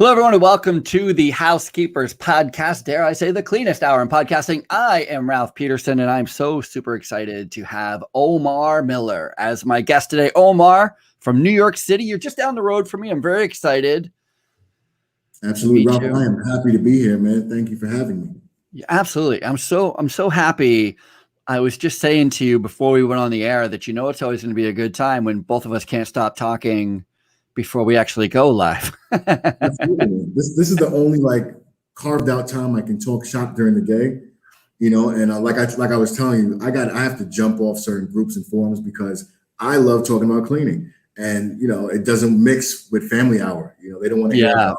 Hello, everyone, and welcome to the Housekeepers Podcast. Dare I say the cleanest hour in podcasting. I am Ralph Peterson, and I'm so super excited to have Omar Miller as my guest today. Omar from New York City. You're just down the road from me. I'm very excited. Absolutely, Ralph. I am happy to be here, man. Thank you for having me. Yeah, absolutely. I'm so happy. I was just saying to you before we went on the air that it's always going to be a good time when both of us can't stop talking before we actually go live. Absolutely. This is the only carved out time I can talk shop during the day, and like I was telling you, I have to jump off certain groups and forums because I love talking about cleaning, and it doesn't mix with family hour. They don't want to hear about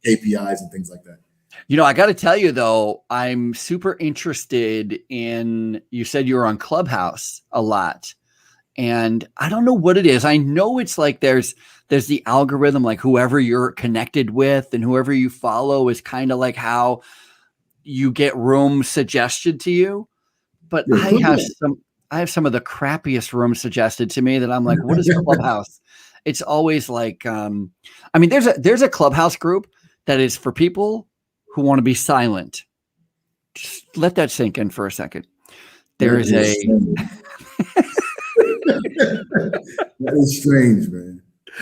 KPIs and things like that. I got to tell you though, I'm super interested in, you said you were on Clubhouse a lot, and I don't know what it is. I know it's like there's the algorithm, like whoever you're connected with and whoever you follow is kind of like how you get rooms suggested to you. But I have some of the crappiest rooms suggested to me that I'm like, what is Clubhouse? It's always like, there's a Clubhouse group that is for people who want to be silent. Just let that sink in for a second. There is a that is strange, man.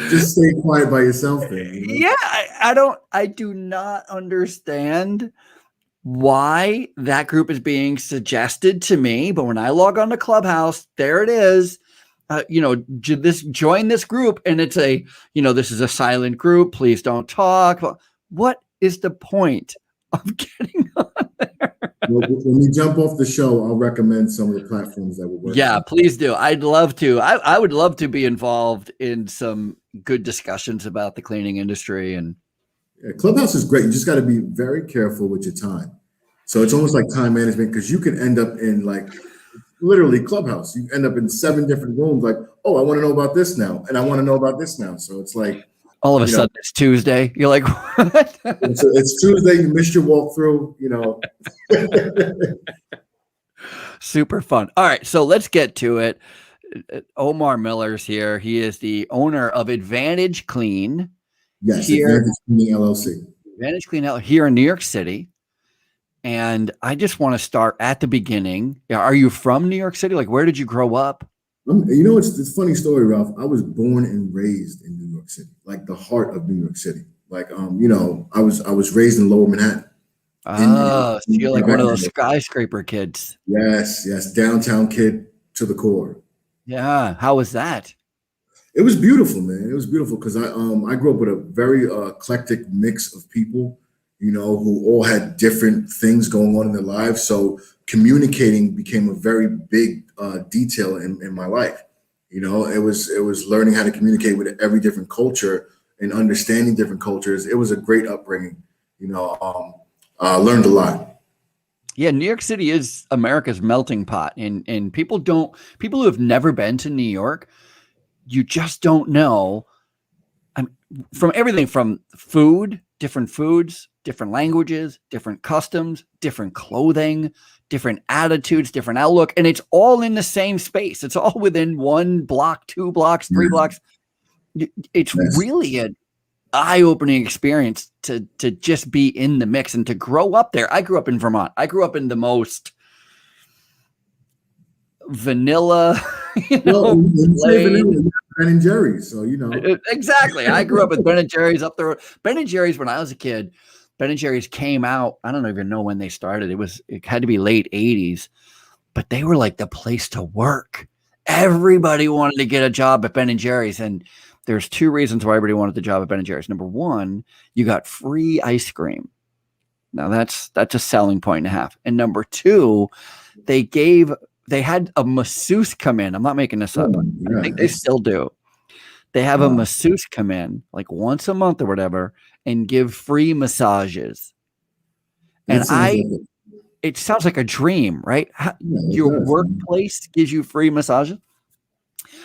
Just stay quiet by yourself there. Yeah, I do not understand why that group is being suggested to me. But when I log on to Clubhouse, there it is. Join this group, and it's this is a silent group. Please don't talk. What is the point of getting on there? When we jump off the show, I'll recommend some of the platforms that will work. Yeah, please do. I'd love to. I would love to be involved in some good discussions about the cleaning industry. And Clubhouse is great. You just got to be very careful with your time. So it's almost like time management, because you can end up in literally Clubhouse. You end up in 7 different rooms. Like, oh, I want to know about this now, and I want to know about this now. So it's like all of a sudden it's Tuesday. You're like, what? It's Tuesday. You missed your walkthrough. Super fun. All right, so let's get to it. Omar Miller's here. He is the owner of Advantage Clean. Yes, Advantage Clean LLC. Advantage Clean LLC here in New York City. And I just want to start at the beginning. Are you from New York City? Like, where did you grow up? It's a funny story, Ralph. I was born and raised in New York City, like the heart of New York City. I was raised in Lower Manhattan. Oh, so you're like one of those skyscraper kids. Yes, downtown kid to the core. Yeah, how was that? It was beautiful, man. It was beautiful because I grew up with a very eclectic mix of people, who all had different things going on in their lives. So communicating became a very big detail in my life. It was learning how to communicate with every different culture and understanding different cultures. It was a great upbringing. Learned a lot. Yeah, New York City is America's melting pot, and people who have never been to New York, you just don't know. From everything from food, different foods, different languages, different customs, different clothing, different attitudes, different outlook, and it's all in the same space. It's all within 1 block, 2 blocks, 3 blocks. It's really an eye-opening experience to just be in the mix and to grow up there. I grew up in Vermont. I grew up in the most vanilla, Ben and Jerry's. So exactly. I grew up with Ben and Jerry's up the road. Ben and Jerry's when I was a kid. Ben and Jerry's came out. I don't even know when they started. It had to be late 80s, but they were like the place to work. Everybody wanted to get a job at Ben and Jerry's, and there's 2 reasons why everybody wanted the job at Ben and Jerry's. Number 1, you got free ice cream. Now that's a selling point and a half. And number 2, they had a masseuse come in. I'm not making this up. I think they still do. They have a masseuse come in like once a month or whatever and give free massages. And it sounds like a dream, right? Your workplace gives you free massages.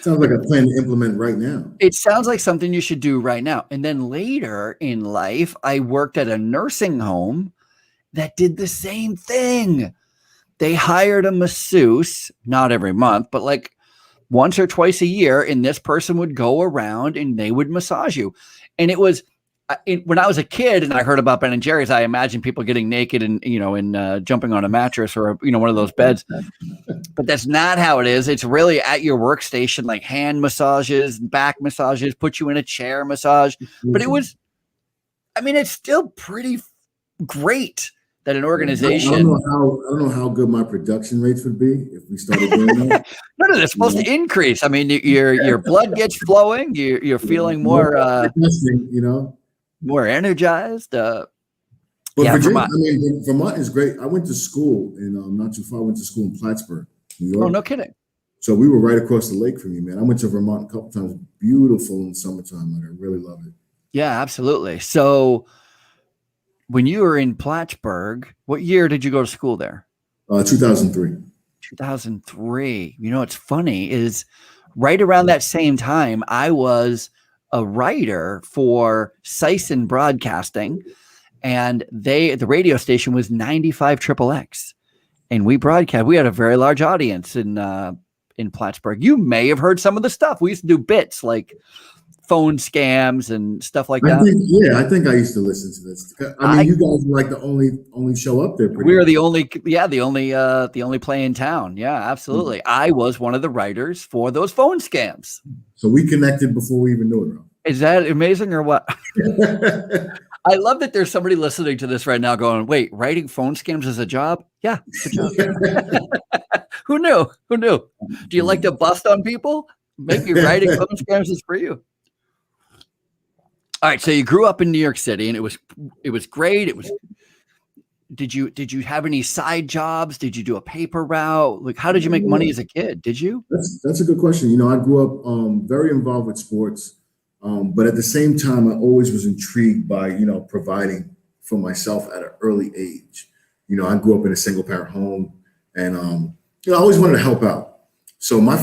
Sounds like a plan to implement right now. It sounds like something you should do right now. And then later in life, I worked at a nursing home that did the same thing. They hired a masseuse, not every month, but like once or twice a year, and this person would go around and they would massage you. And it was when I was a kid and I heard about Ben and Jerry's, I imagined people getting naked and, jumping on a mattress or, one of those beds. But that's not how it is. It's really at your workstation, like hand massages, back massages, put you in a chair massage. But it's still pretty great that an organization. I don't know how good my production rates would be if we started doing that. No, they're supposed to increase. I mean, your blood gets flowing. You're feeling more, more energized. But Virginia, Vermont is great. I went to school not too far. I went to school in Plattsburgh, New York. Oh, no kidding. So we were right across the lake from you, man. I went to Vermont a couple times. Beautiful in the summertime. Like, I really love it. Yeah, absolutely. So when you were in Plattsburgh, what year did you go to school there? 2003. 2003. What's funny is right around that same time, I was a writer for Sison Broadcasting, and the radio station was 95 XXX, and we had a very large audience in Plattsburgh. You may have heard some of the stuff. We used to do bits like phone scams and stuff like that. I think I used to listen to this. You guys were like the only show up there. We were the only play in town. Yeah, absolutely. Mm-hmm. I was one of the writers for those phone scams. So we connected before we even knew it. Bro. Is that amazing or what? I love that there's somebody listening to this right now going, wait, writing phone scams is a job? Yeah, it's a job. Who knew? Do you like to bust on people? Maybe writing phone scams is for you. All right, so you grew up in New York City, and it was great. Did you have any side jobs? Did you do a paper route? Like, how did you make money as a kid? Did you? That's a good question. I grew up very involved with sports, but at the same time, I always was intrigued by providing for myself at an early age. I grew up in a single parent home, and I always wanted to help out. So my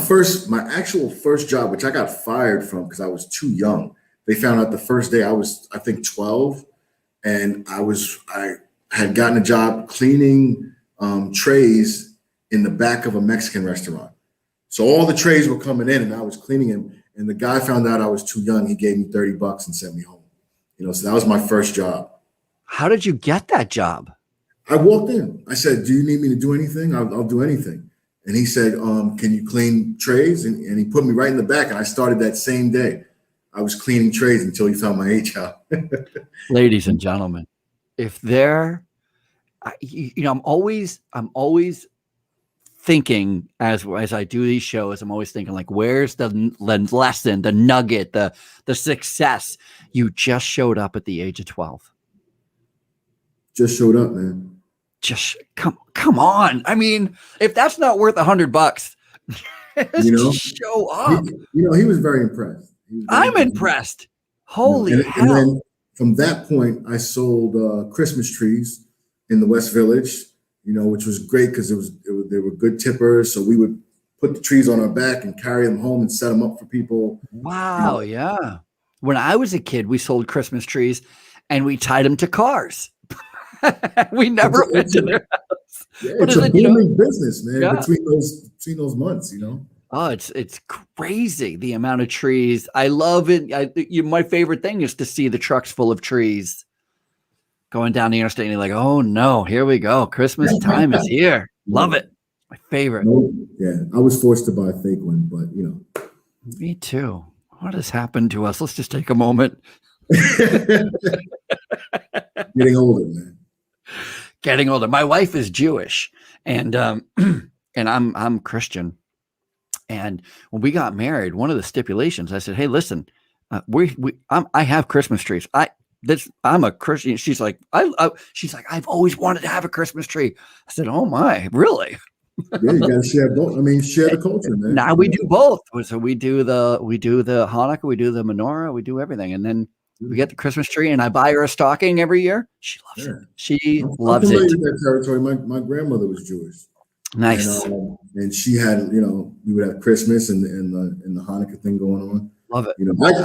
actual first job, which I got fired from because I was too young. They found out the first day I was, I think, 12, and I had gotten a job cleaning trays in the back of a Mexican restaurant. So all the trays were coming in, and I was cleaning them. And the guy found out I was too young. He gave me $30 and sent me home. So that was my first job. How did you get that job? I walked in. I said, "Do you need me to do anything? I'll do anything." And he said, "Can you clean trays?" And he put me right in the back, and I started that same day. I was cleaning trays until he found my age out. Ladies and gentlemen, I'm always thinking as I do these shows, I'm always thinking like, where's the lesson, the nugget, the success? You just showed up at the age of 12. Just showed up, man. Just come on. I mean, if that's not worth $100, just show up. He was very impressed. I'm impressed. Holy hell. And then from that point, I sold Christmas trees in the West Village, which was great because they were good tippers. So we would put the trees on our back and carry them home and set them up for people. Wow, yeah. When I was a kid, we sold Christmas trees and we tied them to cars. We never went to their house. Yeah, it's a booming business, man, yeah. between those months, Oh, it's crazy, the amount of trees. I love it. My favorite thing is to see the trucks full of trees going down the interstate, and you're like, oh no, here we go. Christmas time is here. Love it. My favorite. Yeah, I was forced to buy a fake one, but Me too. What has happened to us? Let's just take a moment. Getting older, man. Getting older. My wife is Jewish, and I'm Christian. And when we got married, one of the stipulations, I said, "Hey, listen, I have Christmas trees. I'm a Christian." She's like, I've always wanted to have a Christmas tree. I said, "Oh my, really?" Yeah, you gotta share both. share the culture, man. Now we do both. So we do the Hanukkah, we do the menorah, we do everything, and then we get the Christmas tree, and I buy her a stocking every year. She loves it. She loves it. That territory. My grandmother was Jewish. Nice. And she had, we would have Christmas and the Hanukkah thing going on. Love it.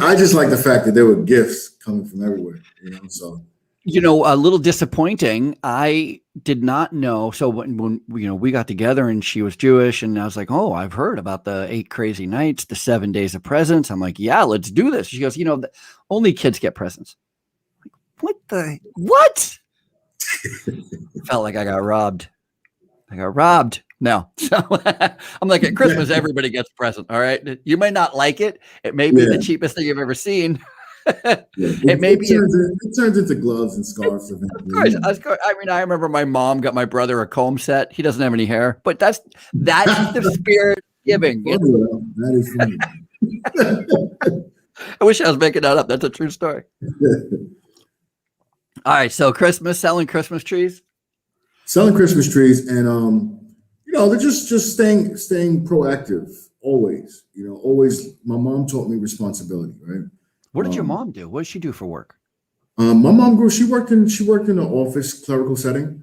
I just like the fact that there were gifts coming from everywhere. So. A little disappointing. I did not know. So when we got together and she was Jewish, and I was like, oh, I've heard about the 8 crazy nights, the 7 days of presents. I'm like, yeah, let's do this. She goes, only kids get presents. What? Felt like I got robbed. No. So I'm like, at Christmas, everybody gets a present. All right. You may not like it. It may be the cheapest thing you've ever seen. It turns into gloves and scarves. Of course. I mean, I remember my mom got my brother a comb set. He doesn't have any hair, but that's the spirit of giving. That is funny. I wish I was making that up. That's a true story. All right. So Christmas, selling Christmas trees. Selling Christmas trees, and they're just staying proactive always. Always. My mom taught me responsibility, right? What did your mom do? What did she do for work? My mom she worked in an office clerical setting,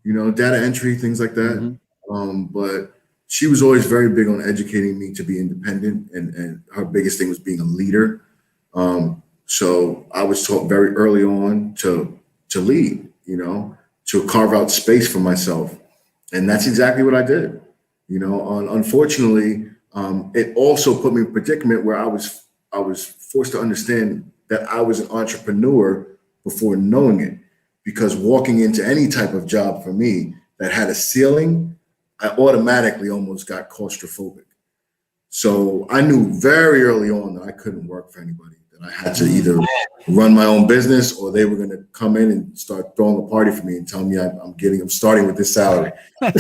data entry, things like that. Mm-hmm. But she was always very big on educating me to be independent, and her biggest thing was being a leader. So I was taught very early on to lead, to carve out space for myself. And that's exactly what I did. Unfortunately, it also put me in a predicament where I was forced to understand that I was an entrepreneur before knowing it, because walking into any type of job for me that had a ceiling, I automatically almost got claustrophobic. So I knew very early on that I couldn't work for anybody, that I had to either run my own business or they were going to come in and start throwing a party for me and tell me I'm starting with this salary. And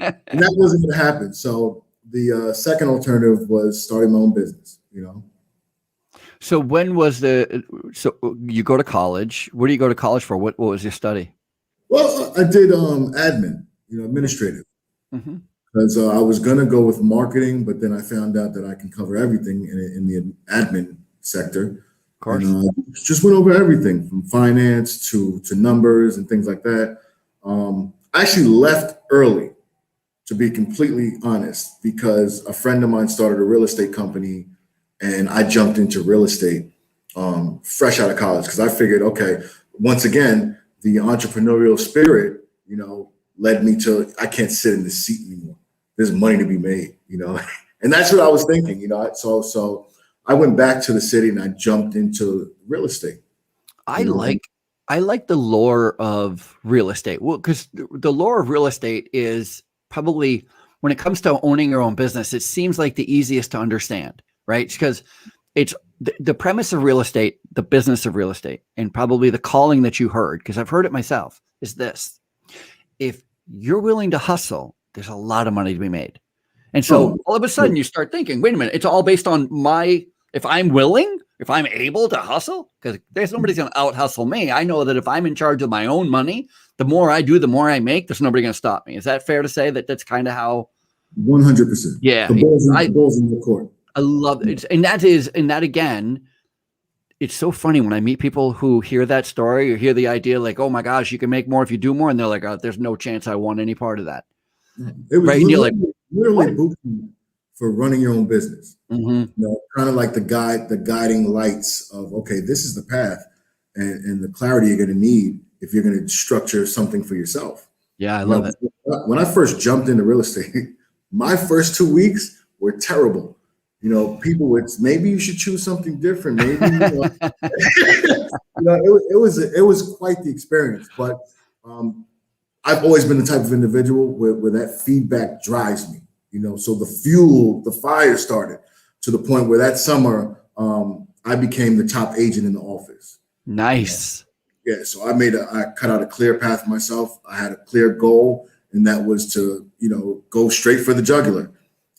that wasn't going to happen. So the second alternative was starting my own business, So when was so you go to college? What do you go to college for? What was your study? Well, I did admin, administrative. Mm-hmm. Because I was going to go with marketing, but then I found out that I can cover everything in the admin sector. Of course. And just went over everything from finance to numbers and things like that. I actually left early, to be completely honest, because a friend of mine started a real estate company and I jumped into real estate fresh out of college, because I figured, okay, once again, the entrepreneurial spirit, led me to, I can't sit in this seat anymore. There's money to be made, and that's what I was thinking, So I went back to the city and I jumped into real estate. I like the lore of real estate. Well, because the lore of real estate is probably, when it comes to owning your own business, it seems like the easiest to understand, right? Because it's the premise of real estate, the business of real estate, and probably the calling that you heard, because I've heard it myself, is this: if you're willing to hustle, there's a lot of money to be made. And so all of a sudden you start thinking, wait a minute, it's all based on if I'm willing, if I'm able to hustle, because there's nobody's going to out hustle me. I know that if I'm in charge of my own money, the more I do, the more I make, there's nobody going to stop me. Is that fair to say that that's kind of how? 100%. Yeah. The ball's in the court. I love it. And that again, it's so funny when I meet people who hear that story or hear the idea like, oh my gosh, you can make more if you do more. And they're like, oh, there's no chance I want any part of that. It was right? literally boot camp for running your own business. Mm-hmm. Kind of like the guiding lights of, okay, this is the path and the clarity you're going to need if you're going to structure something for yourself. Yeah, I love it. When I first jumped into real estate, my first 2 weeks were terrible. People would, maybe you should choose something different. Maybe, it was quite the experience, but I've always been the type of individual where that feedback drives me, so the fire started to the point where that summer, I became the top agent in the office. Nice. Yeah. So I cut out a clear path for myself. I had a clear goal, and that was to, go straight for the jugular.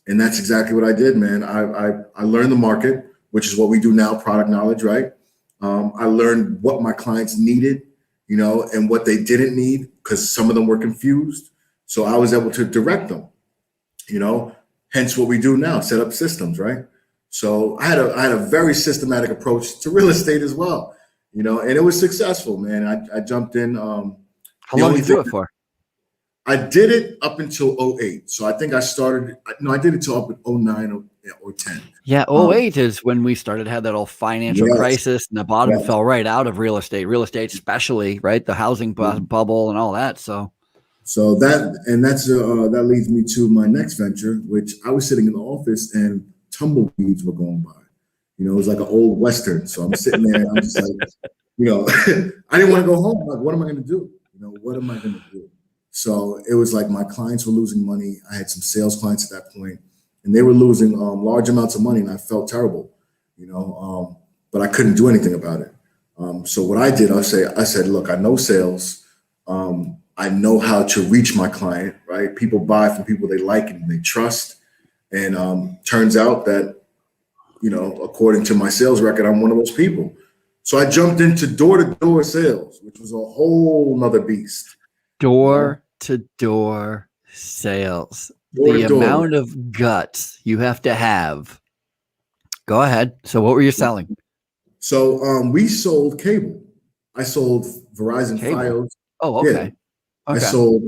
And that's exactly what I did, man. I learned the market, which is what we do now, product knowledge, right? I learned what my clients needed, and what they didn't need, because some of them were confused. So I was able to direct them, hence what we do now, set up systems, right? So I had a very systematic approach to real estate as well, and it was successful, man. I jumped in. How long did you do it for? I did it up until 2008. So I think I did it till up in 2009 or 10. Yeah, 2008 is when we started to have that old financial crisis, and the bottom fell right out of real estate especially, right? The housing bubble and all that. So that leads me to my next venture, which I was sitting in the office and tumbleweeds were going by. It was like an old Western. So I'm sitting there and I'm just like, you know, I didn't want to go home. Like, what am I going to do? You know, what am I going to do? So it was like my clients were losing money. I had some sales clients at that point, and they were losing large amounts of money, and I felt terrible, you know, but I couldn't do anything about it. So what I did, I said, look, I know sales. I know how to reach my client, right? People buy from people they like and they trust. And turns out that, you know, according to my sales record, I'm one of those people. So I jumped into door-to-door sales, which was a whole nother beast. Door-to-door sales. The amount of guts you have to have. Go ahead. So what were you selling? So we sold cable. I sold Verizon Fios. Oh, okay. Yeah. I sold,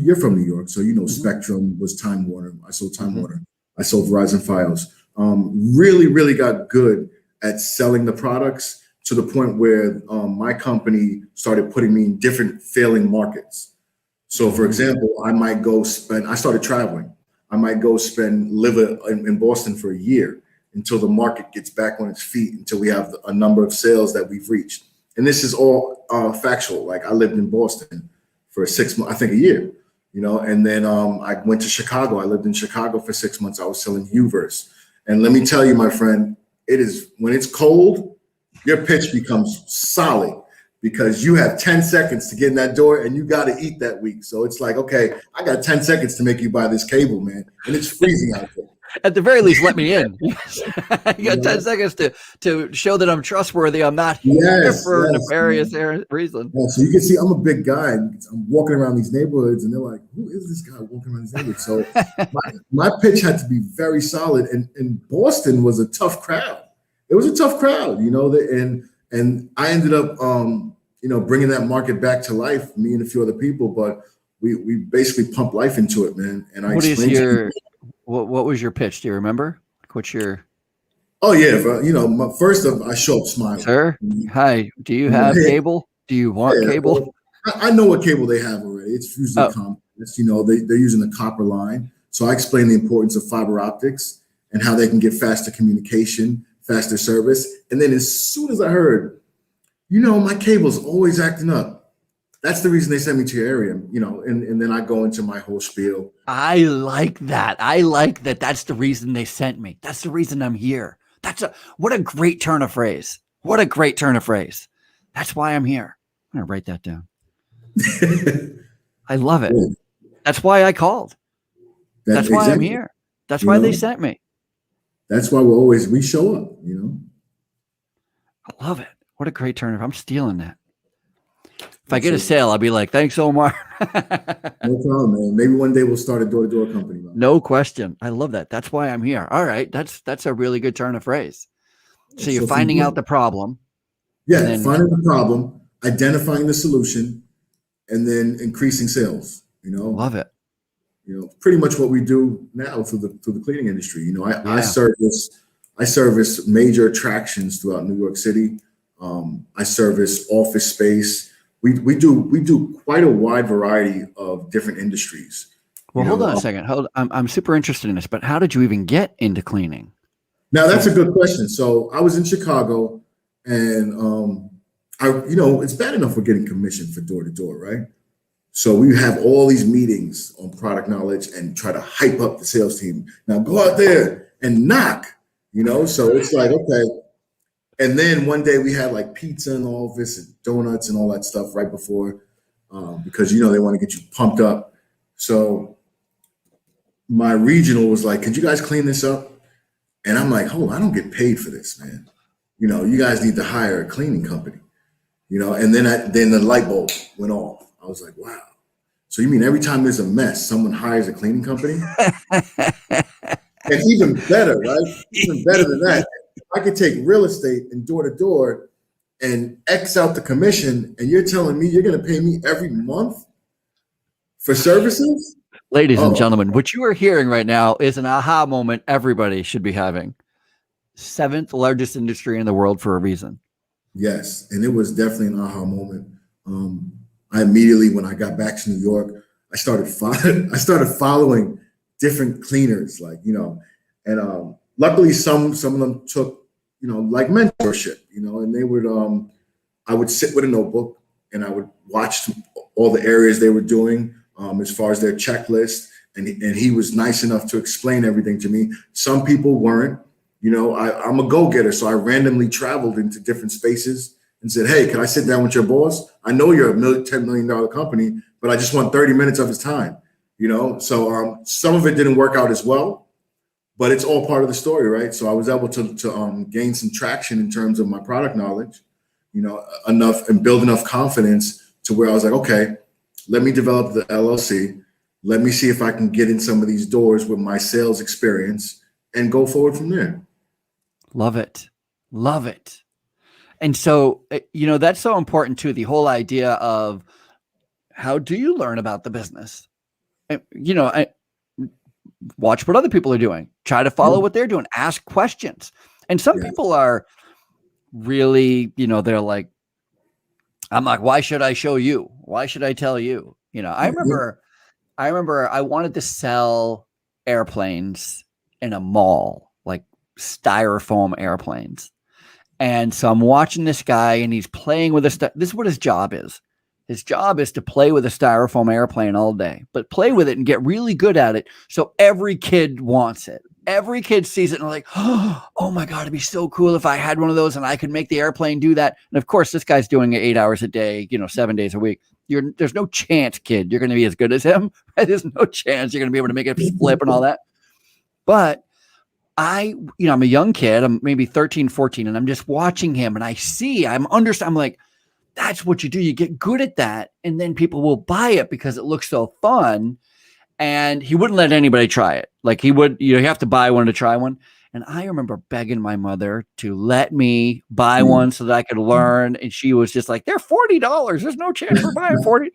you're from New York, so you know Spectrum was Time Warner. I sold Time Warner. I sold Verizon Fios. Really, really got good at selling the products to the point where my company started putting me in different failing markets. So for example, I started traveling. I might live in Boston for a year until the market gets back on its feet, until we have a number of sales that we've reached. And this is all factual. Like I lived in Boston for 6 months, I think a year, you know, and then I went to Chicago. I lived in Chicago for 6 months. I was selling Uverse. And let me tell you, my friend, when it's cold, your pitch becomes solid because you have 10 seconds to get in that door and you got to eat that week. So it's like, okay, I got 10 seconds to make you buy this cable, man. And it's freezing out there. At the very least, let me in. You got 10 seconds to show that I'm trustworthy. I'm not here for a nefarious reason. Yeah, so you can see I'm a big guy. I'm walking around these neighborhoods, and they're like, "Who is this guy walking around these neighborhoods?" So my pitch had to be very solid. And Boston was a tough crowd. It was a tough crowd, you know. And I ended up, you know, bringing that market back to life. Me and a few other people, but we basically pumped life into it, man. And what was your pitch? Do you remember? What's your? Oh yeah, you know, I show up smiling. Sir, hi. Do you have cable? Do you want cable? Well, I know what cable they have already. It's usually Comcast. You know, they're using the copper line. So I explain the importance of fiber optics and how they can get faster communication, faster service. And then as soon as I heard, you know, my cable's always acting up. That's the reason they sent me to your area, you know, and then I go into my whole spiel. I like that. That's the reason they sent me. That's the reason I'm here. What a great turn of phrase. What a great turn of phrase. That's why I'm here. I'm going to write that down. I love it. Yeah. That's why I called. That's why I'm here. That's why they sent me. That's why we show up, you know. I love it. What a great turn of. I'm stealing that. If I get a sale, I'll be like, thanks, Omar. No problem, man. Maybe one day we'll start a door-to-door company. Man. No question. I love that. That's why I'm here. All right. That's a really good turn of phrase. So you're finding out the problem. Yeah, finding the problem, identifying the solution, and then increasing sales. You know, love it. You know, pretty much what we do now through the cleaning industry. You know, I service major attractions throughout New York City. I service office space. We do quite a wide variety of different industries. Well, hold on a second. I'm super interested in this, but how did you even get into cleaning? Now that's a good question. So I was in Chicago, and it's bad enough we're getting commission for door to door, right? So we have all these meetings on product knowledge and try to hype up the sales team. Now go out there and knock, you know. So it's like, okay. And then one day we had like pizza in the office and donuts and all that stuff right before, because, you know, they want to get you pumped up. So my regional was like, could you guys clean this up? And I'm like, I don't get paid for this, man. You know, you guys need to hire a cleaning company, you know? And then the light bulb went off. I was like, wow. So you mean every time there's a mess, someone hires a cleaning company? And even better, right? Even better than that. I could take real estate and door to door and X out the commission, and you're telling me you're going to pay me every month for services? Ladies and gentlemen, what you are hearing right now is an aha moment everybody should be having. 7th largest industry in the world for a reason. Yes, and it was definitely an aha moment. I immediately, when I got back to New York, I started following different cleaners, like, you know, and luckily some of them took, like mentorship, and they would, I would sit with a notebook and I would watch all the areas they were doing as far as their checklist. And he was nice enough to explain everything to me. Some people weren't, I'm a go-getter. So I randomly traveled into different spaces and said, hey, can I sit down with your boss? I know you're a $10 million company, but I just want 30 minutes of his time, So some of it didn't work out as well, but it's all part of the story, right? So I was able to gain some traction in terms of my product knowledge, enough and build enough confidence to where I was like, okay, let me develop the LLC. Let me see if I can get in some of these doors with my sales experience and go forward from there. Love it. Love it. And so, that's so important too. The whole idea of how do you learn about the business? I watch what other people are doing, try to follow what they're doing, ask questions. And some people are really, they're like, I'm like, why should I show you? Why should I tell you? I remember I wanted to sell airplanes in a mall, like styrofoam airplanes. And so I'm watching this guy and he's playing with this is what his job is. His job is to play with a styrofoam airplane all day, but play with it and get really good at it. So every kid wants it. Every kid sees it and they're like, oh my God, it'd be so cool if I had one of those and I could make the airplane do that. And of course, this guy's doing it 8 hours a day, 7 days a week. There's no chance, kid, you're going to be as good as him. Right? There's no chance you're going to be able to make it flip and all that. But I'm a young kid. I'm maybe 13, 14, and I'm just watching him and I'm like, that's what you do. You get good at that. And then people will buy it because it looks so fun. And he wouldn't let anybody try it. Like he would, you have to buy one to try one. And I remember begging my mother to let me buy one so that I could learn. And she was just like, they're $40. There's no chance we're buying 40.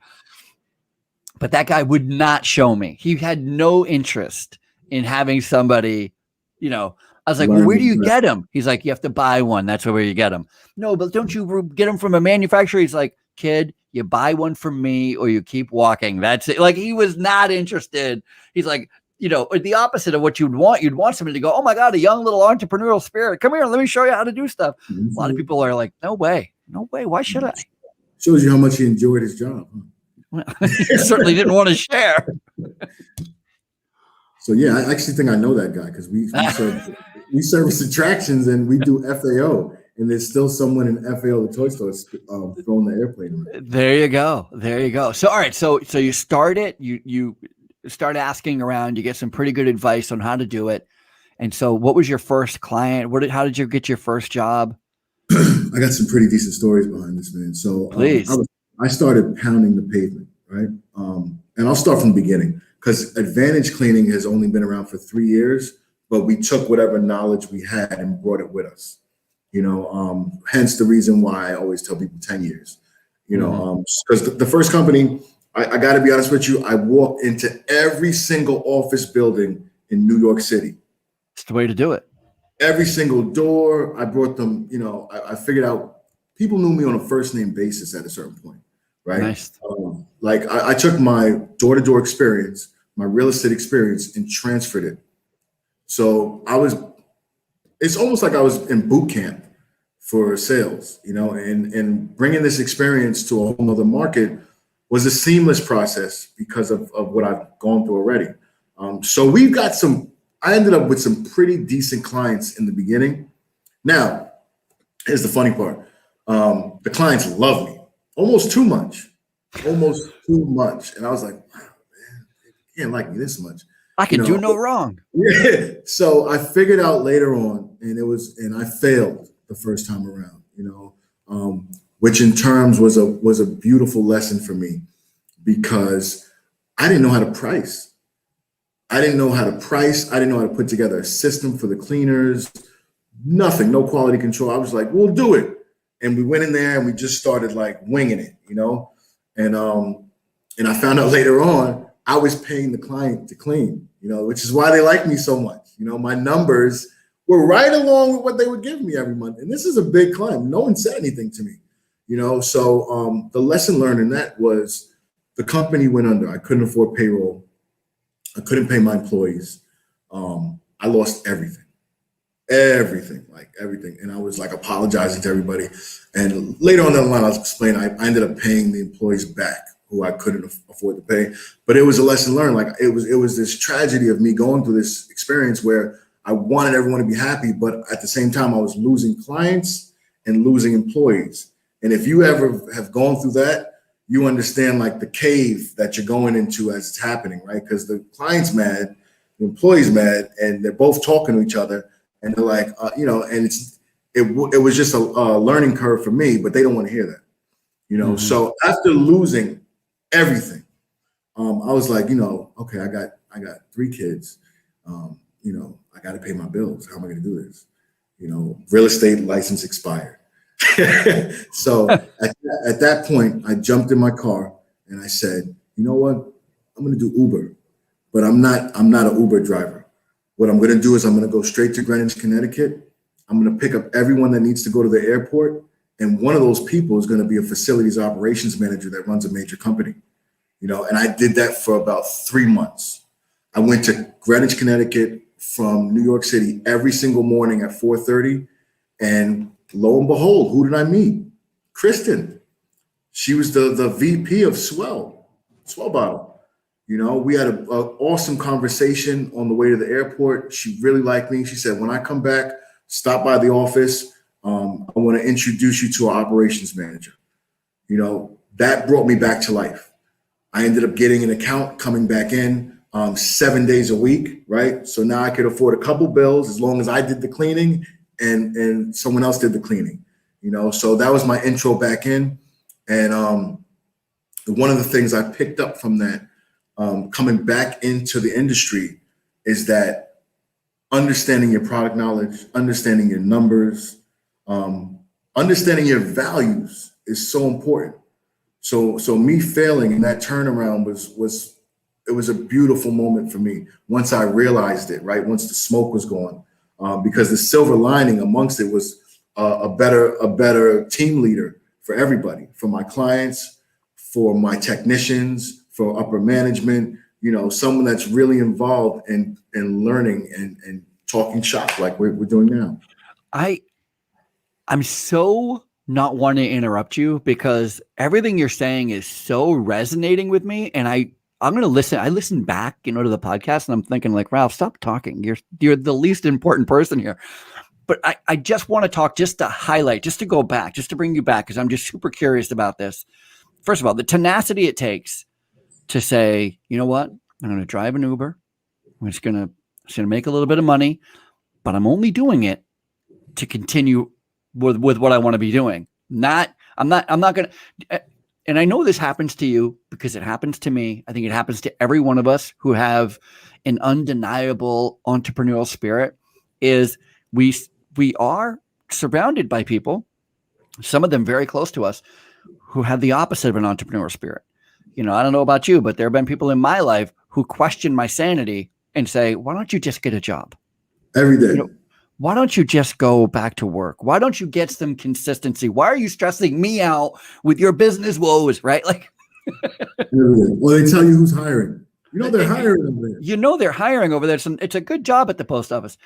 But that guy would not show me. He had no interest in having somebody, I was like, well, where do you get them? He's like, you have to buy one. That's where you get them. No, but don't you get them from a manufacturer? He's like, kid, you buy one from me or you keep walking. That's it. Like he was not interested. He's like, the opposite of what you'd want. You'd want somebody to go, oh my God, a young little entrepreneurial spirit. Come here, let me show you how to do stuff. A lot of people are like, no way. Why should I? Shows you how much he enjoyed his job. Well, he certainly didn't want to share. So yeah, I actually think I know that guy because we service attractions and we do FAO. And there's still someone in FAO, the toy store, throwing the airplane around. There you go. So, all right. So you start it, you start asking around, you get some pretty good advice on how to do it. And so what was your first client? How did you get your first job? I got some pretty decent stories behind this, man. So please. I started pounding the pavement, right? And I'll start from the beginning because Advantage Cleaning has only been around for 3 years, but we took whatever knowledge we had and brought it with us. Hence the reason why I always tell people 10 years, because the first company, I got to be honest with you, I walked into every single office building in New York City. It's the way to do it. Every single door, I brought them, I figured out people knew me on a first name basis at a certain point, right? Nice. I took my door-to-door experience, my real estate experience and transferred it. So it's almost like I was in boot camp for sales, and bringing this experience to a whole nother market was a seamless process because of what I've gone through already. So I ended up with some pretty decent clients in the beginning. Now, here's the funny part. The clients love me almost too much. And I was like, wow, man, they can't like me this much. I can do no wrong. Yeah. So I figured out later on, and I failed the first time around, which in terms was a beautiful lesson for me because I didn't know how to price. I didn't know how to put together a system for the cleaners, nothing, no quality control. I was like, we'll do it. And we went in there and we just started like winging it, and I found out later on, I was paying the client to clean, which is why they like me so much. My numbers were right along with what they would give me every month. And this is a big client. No one said anything to me, So the lesson learned in that was the company went under. I couldn't afford payroll. I couldn't pay my employees. I lost everything. everything, like everything. And I was like apologizing to everybody. And later on down the line, I was explaining, I ended up paying the employees back who I couldn't afford to pay. But it was a lesson learned. Like it was this tragedy of me going through this experience where I wanted everyone to be happy, but at the same time, I was losing clients and losing employees. And if you ever have gone through that, you understand like the cave that you're going into as it's happening, right? Because the client's mad, the employee's mad, and they're both talking to each other. And they're like, and it was just a learning curve for me, but they don't want to hear that, Mm-hmm. So after losing everything, I was like, okay, I got 3 kids, I got to pay my bills. How am I going to do this? Real estate license expired. So at that point, I jumped in my car and I said, you know what? I'm going to do Uber, but I'm not an Uber driver. What I'm going to do is I'm going to go straight to Greenwich, Connecticut. I'm going to pick up everyone that needs to go to the airport. And one of those people is going to be a facilities operations manager that runs a major company, and I did that for about 3 months. I went to Greenwich, Connecticut from New York City every single morning at 4:30. And lo and behold, who did I meet? Kristen. She was the VP of Swell Bottle. We had an awesome conversation on the way to the airport. She really liked me. She said, when I come back, stop by the office. I want to introduce you to our operations manager. That brought me back to life. I ended up getting an account coming back in 7 days a week, right? So now I could afford a couple bills as long as I did the cleaning and someone else did the cleaning, So that was my intro back in. And one of the things I picked up from that coming back into the industry is that understanding your product knowledge, understanding your numbers, understanding your values is so important. So me failing in that turnaround was a beautiful moment for me once I realized it, right? Once the smoke was gone, because the silver lining amongst it was a better team leader for everybody, for my clients, for my technicians, for upper management, someone that's really involved in learning and talking shop like we're doing now. I'm so not wanting to interrupt you because everything you're saying is so resonating with me. And I'm going to listen. I listen back, to the podcast and I'm thinking like, Ralph, stop talking. You're the least important person here. But I just want to talk just to highlight, just to go back, just to bring you back, because I'm just super curious about this. First of all, the tenacity it takes to say, you know what, I'm going to drive an Uber. I'm just going to make a little bit of money, but I'm only doing it to continue with what I want to be doing. I'm not going to, and I know this happens to you because it happens to me. I think it happens to every one of us who have an undeniable entrepreneurial spirit. Is we are surrounded by people, some of them very close to us, who have the opposite of an entrepreneur spirit. I don't know about you, but there have been people in my life who question my sanity and say, why don't you just get a job? Every day. Why don't you just go back to work? Why don't you get some consistency? Why are you stressing me out with your business woes, right? Like, well, they tell you who's hiring. They're hiring over there. They're hiring over there. It's a good job at the post office.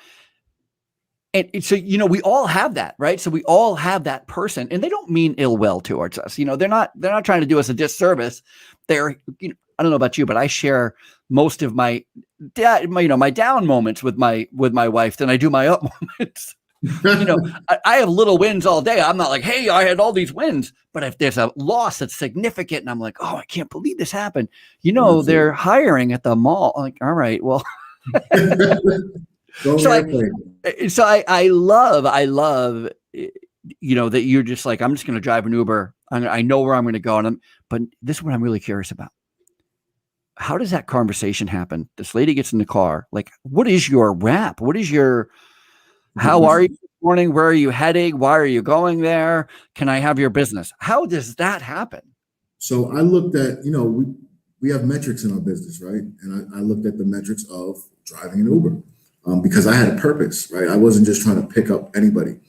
And so, we all have that, right? So we all have that person, and they don't mean ill will towards us. They're not trying to do us a disservice. They're, I don't know about you, but I share most of my down moments with my wife than I do my up moments. I have little wins all day. I'm not like, hey, I had all these wins. But if there's a loss that's significant and I'm like, oh, I can't believe this happened. They're hiring at the mall. I'm like, all right, well. So I love, that you're just like, I'm just going to drive an Uber. I know where I'm going to go. But this is what I'm really curious about. How does that conversation happen? This lady gets in the car. Like, what is your rap? How are you this morning? Where are you heading? Why are you going there? Can I have your business? How does that happen? So I looked at, we have metrics in our business, right? And I looked at the metrics of driving an Uber. Because I had a purpose, right? I wasn't just trying to pick up anybody.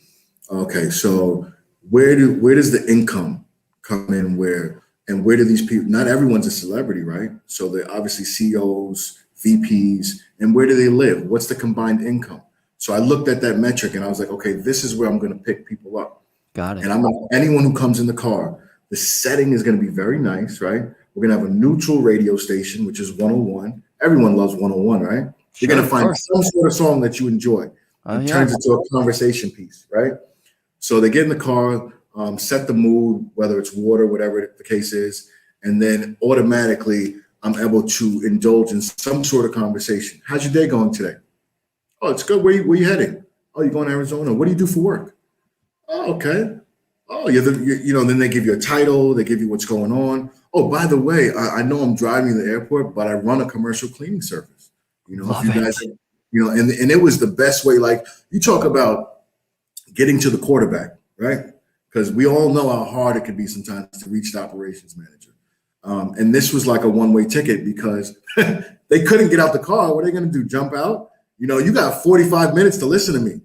Okay, so where does the income come in? Where do these people? Not everyone's a celebrity, right? So they're obviously CEOs, VPs, and where do they live? What's the combined income? So I looked at that metric and I was like, okay, this is where I'm going to pick people up. Got it. And anyone who comes in the car, the setting is going to be very nice, right? We're going to have a neutral radio station, which is 101. Everyone loves 101, right? You're going to find some sort of song that you enjoy. It turns into a conversation piece, right? So they get in the car, set the mood, whether it's water, whatever the case is, and then automatically I'm able to indulge in some sort of conversation. How's your day going today? Oh, it's good. Where you heading? Oh, you're going to Arizona. What do you do for work? Oh, okay. Oh, then they give you a title. They give you what's going on. Oh, by the way, I know I'm driving to the airport, but I run a commercial cleaning service. If you guys, and it was the best way. Like, you talk about getting to the quarterback, right? Because we all know how hard it could be sometimes to reach the operations manager. And this was like a one-way ticket because they couldn't get out the car. What are they going to do? Jump out? You got 45 minutes to listen to me,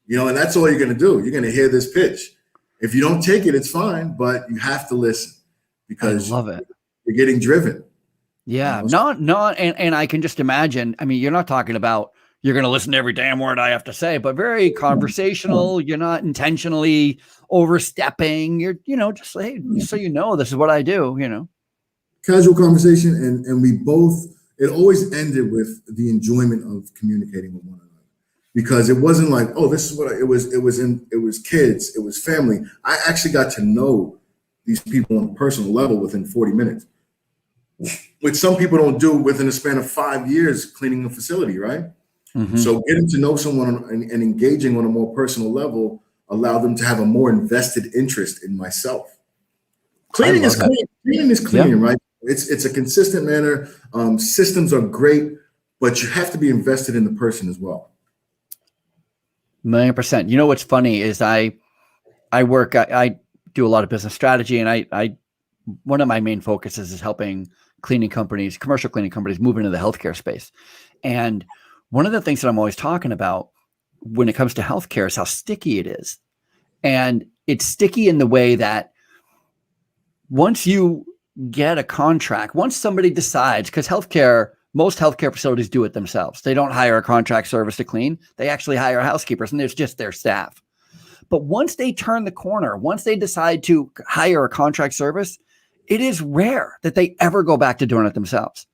and that's all you're going to do. You're going to hear this pitch. If you don't take it, it's fine, but you have to listen because I love it. You're getting driven. Yeah, and I can just imagine. I mean, you're not talking about you're going to listen to every damn word I have to say, but very conversational. You're not intentionally overstepping. You're, just hey, so this is what I do. Casual conversation, and we both. It always ended with the enjoyment of communicating with one another, because it wasn't like, oh, this is what it was. It was kids. It was family. I actually got to know these people on a personal level within 40 minutes, which some people don't do within a span of 5 years cleaning a facility, right? Mm-hmm. So getting to know someone and engaging on a more personal level allowed them to have a more invested interest in myself. Cleaning is clean. Cleaning is cleaning, right? It's a consistent manner. Systems are great, but you have to be invested in the person as well. 1,000,000%. You know what's funny is I do a lot of business strategy, and I one of my main focuses is helping commercial cleaning companies move into the healthcare space. And one of the things that I'm always talking about when it comes to healthcare is how sticky it is. And it's sticky in the way that once you get a contract, once somebody decides, because most healthcare facilities do it themselves. They don't hire a contract service to clean. They actually hire housekeepers, and it's just their staff. But once they turn the corner, once they decide to hire a contract service, it is rare that they ever go back to doing it themselves,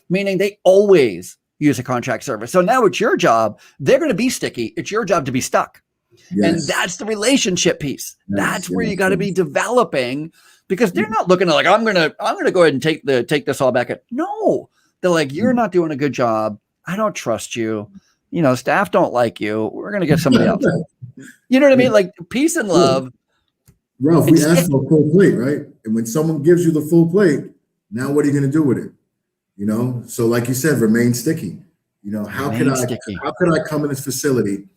meaning they always use a contract service. So now it's your job. They're going to be sticky. It's your job to be stuck. Yes. And that's the relationship piece. Yes, that's where you got to be developing, because they're not looking at like, I'm gonna go ahead and take this all back. No, they're like, you're not doing a good job. I don't trust you. Staff don't like you. We're gonna get somebody else. You know what I mean? Like, peace and love. Ralph, we asked for a full plate, right? And when someone gives you the full plate, now what are you gonna do with it? So like you said, remain sticky. How could I come in this facility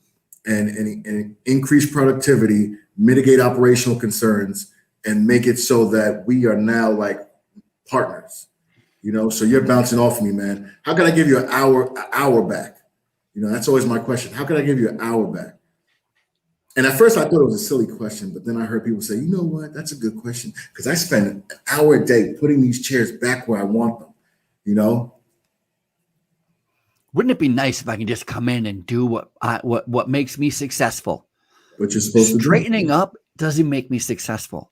and increase productivity, mitigate operational concerns, and make it so that we are now like partners, so you're bouncing off of me, man. How can I give you an hour back? That's always my question. How can I give you an hour back? And at first I thought it was a silly question, but then I heard people say, you know what? That's a good question, because I spend an hour a day putting these chairs back where I want them, Wouldn't it be nice if I can just come in and do what makes me successful? What you're supposed to do. Straightening up doesn't make me successful.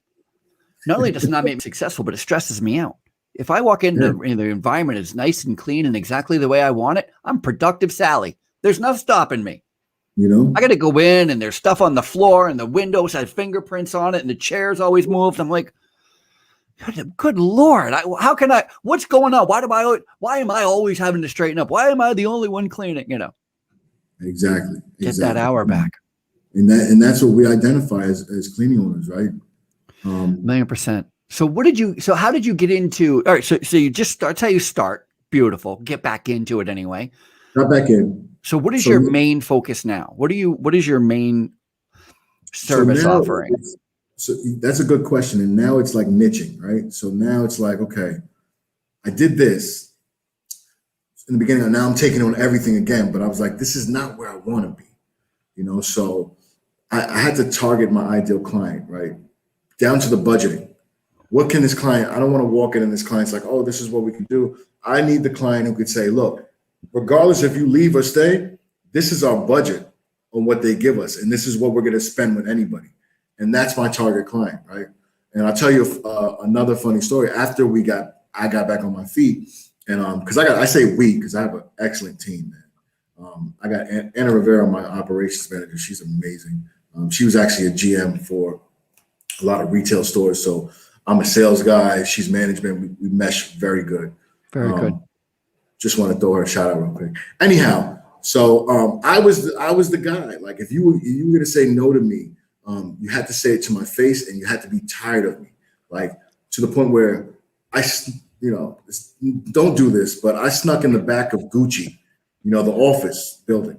Not only does it not make me successful, but it stresses me out. If I walk into the environment, it's nice and clean and exactly the way I want it, I'm productive Sally. There's nothing stopping me. I got to go in, and there's stuff on the floor, and the windows have fingerprints on it, and the chairs always moved. I'm like, good Lord, what's going on? Why am I always having to straighten up? Why am I the only one cleaning? Exactly. Get that hour back. And that's what we identify as cleaning owners, right? 1,000,000%. So how did you get into, all right, so you just start, that's how you start. Beautiful. Get back into it anyway. Got back in. So what is your main focus now? What is your main service offering? So that's a good question. And now it's like niching, right? So now it's like, okay, I did this in the beginning, and now I'm taking on everything again, but I was like, this is not where I want to be, so I had to target my ideal client, right? Down to the budgeting. What can this client, I don't want to walk in and this client's like, oh, this is what we can do. I need the client who could say, look, regardless if you leave or stay, this is our budget. on what they give us. And this is what we're going to spend with anybody. And that's my target client, right? And I'll tell you another funny story. After I got back on my feet, and because I say we because I have an excellent team, man. I got Anna Rivera, my operations manager. She's amazing. She was actually a GM for a lot of retail stores. So I'm a sales guy. She's management. We mesh very good. Very good. Just want to throw her a shout out real quick. Anyhow, so I was the guy. Like if you were going to say no to me, you had to say it to my face, and you had to be tired of me, like to the point where don't do this, but I snuck in the back of Gucci, the office building,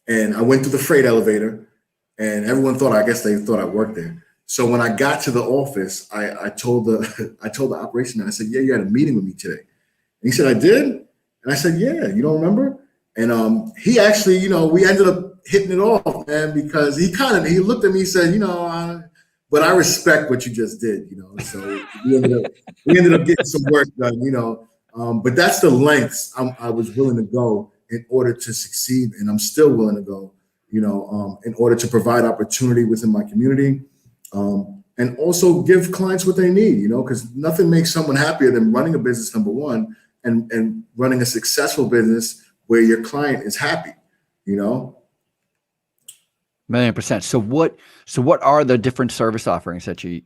and I went through the freight elevator, and everyone they thought I worked there. So when I got to the office, I told the operation, I said, yeah, you had a meeting with me today. And he said, I did? And I said, yeah, you don't remember? And he actually, we ended up hitting it off, man, because he looked at me and said, but I respect what you just did, So we ended up getting some work done, but that's the lengths I was willing to go in order to succeed, and I'm still willing to go, in order to provide opportunity within my community, and also give clients what they need, because nothing makes someone happier than running a business, number one, and running a successful business where your client is happy, 1,000,000%. So what are the different service offerings that you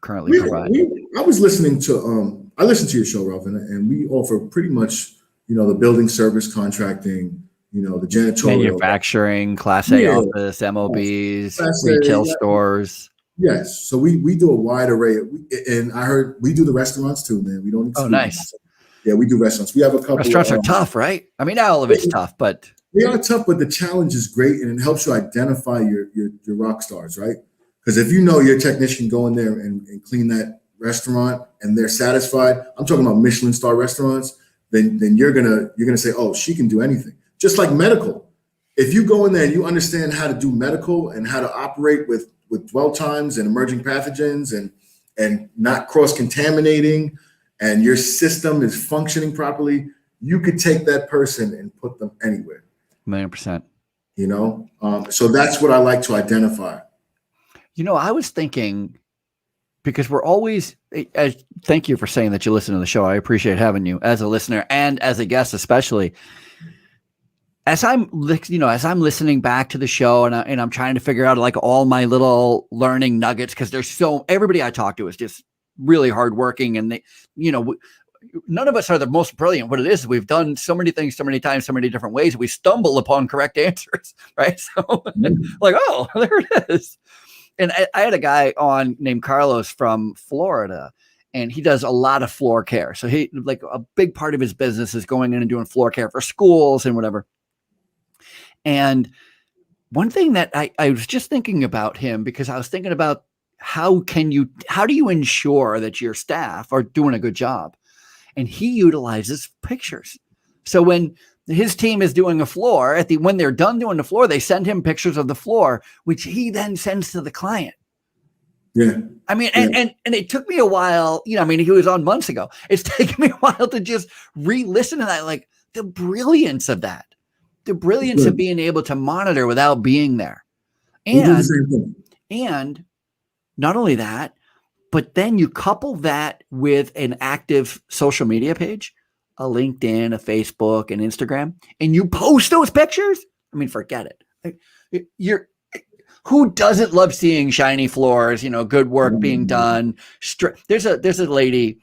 currently provide? I was listening to I listened to your show, Ralph, and we offer pretty much the building service contracting, the janitorial, manufacturing, Class A office, MOBs, retail stores. Yes, so we do a wide array, and I heard we do the restaurants too, man. We don't. Oh, nice. Yeah, we do restaurants. We have a couple. Restaurants are tough, right? I mean, not all of it's tough, but they are tough. But the challenge is great, and it helps you identify your rock stars, right? Because if your technician go in there and clean that restaurant and they're satisfied, I'm talking about Michelin star restaurants, then you're gonna say, oh, she can do anything. Just like medical, if you go in there and you understand how to do medical and how to operate with dwell times and emerging pathogens and not cross contaminating, and your system is functioning properly, you could take that person and put them anywhere. 1,000,000%. So that's what I like to identify. I was thinking, because we're always, thank you for saying that you listen to the show. I appreciate having you as a listener and as a guest, especially. As I'm listening back to the show and I'm trying to figure out like all my little learning nuggets, because everybody I talk to is just really hardworking, and they, none of us are the most brilliant. What it is, we've done so many things, so many times, so many different ways. We stumble upon correct answers, right? So like, oh, there it is. And I had a guy on named Carlos from Florida, and he does a lot of floor care. So he, like, a big part of his business is going in and doing floor care for schools and whatever. And one thing that I was just thinking about him, because I was thinking about how do you ensure that your staff are doing a good job? And he utilizes pictures. So when his team is doing a floor, when they're done doing the floor, they send him pictures of the floor, which he then sends to the client. Yeah. I mean, and it took me a while, he was on months ago. It's taken me a while to just re-listen to that, like the brilliance of that, the brilliance of being able to monitor without being there. And not only that, but then you couple that with an active social media page, a LinkedIn, a Facebook, an Instagram, and you post those pictures. I mean, forget it. Who doesn't love seeing shiny floors, good work being done? There's a lady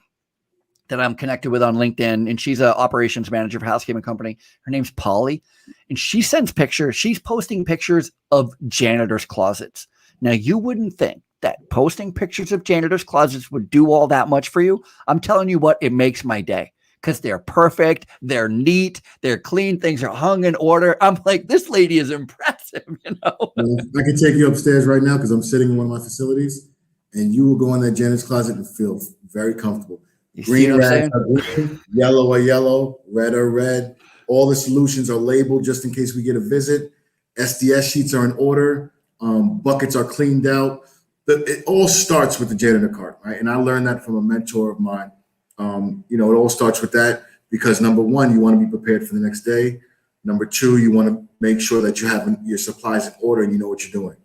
that I'm connected with on LinkedIn, and she's an operations manager for a housekeeping company. Her name's Polly, and she sends pictures. She's posting pictures of janitors' closets. Now, you wouldn't think that posting pictures of janitors' closets would do all that much for you. I'm telling you what, it makes my day, because they're perfect, they're neat, they're clean, things are hung in order. I'm like, this lady is impressive, I can take you upstairs right now, because I'm sitting in one of my facilities, and you will go in that janitor's closet and feel very comfortable. Green rags are green, yellow are yellow, red are red. All the solutions are labeled just in case we get a visit. SDS sheets are in order. Buckets are cleaned out. It all starts with the janitor cart, right? And I learned that from a mentor of mine. It all starts with that, because number one, you want to be prepared for the next day. Number two, you want to make sure that you have your supplies in order and you know what you're doing.